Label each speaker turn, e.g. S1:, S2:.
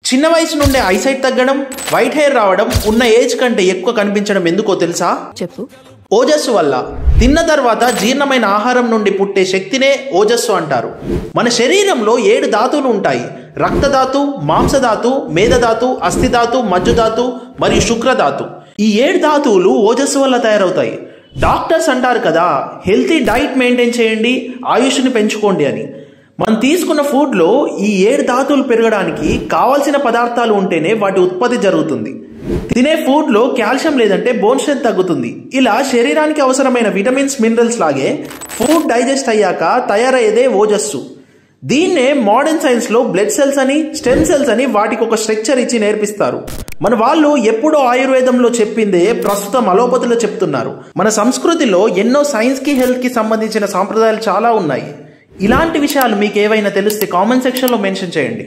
S1: చిన్న వయసు నుండే ఐసైట్ తగ్గడం, వైట్ హెయిర్ రావడం, ఉన్న ఏజ్ కంటే ఎక్కువ కనిపించడం ఎందుకో తెలుసా?
S2: చెప్పు.
S1: ఓజస్సు వల్ల. తిన్న తర్వాత జీర్ణమైన ఆహారం నుండి పుట్టే శక్తినే ఓజస్సు అంటారు. మన శరీరంలో 7 ధాతువులు ఉంటాయి. రక్తధాతు, మాంసధాతు, మేధధాతు, అస్థిధాతు, మజ్జుధాతు మరియు శుక్రధాతు. ఈ 7 ధాతువులు ఓజస్సు వల్ల తయారవుతాయి. డాక్టర్స్ అంటారు కదా, హెల్తీ డైట్ మెయింటైన్ చేయండి, ఆయుష్ని పెంచుకోండి అని. మనం తీసుకున్న ఫుడ్లో ఈ 7 ధాతువులు పెరగడానికి కావాల్సిన పదార్థాలు ఉంటేనే వాటి ఉత్పత్తి జరుగుతుంది. తినే ఫుడ్లో కాల్షియం లేదంటే బోన్ స్ట్రెంత్ తగ్గుతుంది. ఇలా శరీరానికి అవసరమైన విటమిన్స్, మినరల్స్ లాగే ఫుడ్ డైజెస్ట్ అయ్యాక తయారయ్యేదే ఓజస్సు. దీన్నే మోడర్న్ సైన్స్లో బ్లడ్ సెల్స్ అని, స్టెమ్ సెల్స్ అని వాటికి ఒక స్ట్రక్చర్ ఇచ్చి నేర్పిస్తారు. మన వాళ్ళు ఎప్పుడో ఆయుర్వేదంలో చెప్పిందే ప్రస్తుతం అలోపతిలో చెప్తున్నారు. మన సంస్కృతిలో ఎన్నో సైన్స్కి, హెల్త్కి సంబంధించిన సాంప్రదాయాలు చాలా ఉన్నాయి. ఇలాంటి విషయాలు మీకు ఏవైనా తెలిస్తే కామెంట్ సెక్షన్లో మెన్షన్ చేయండి.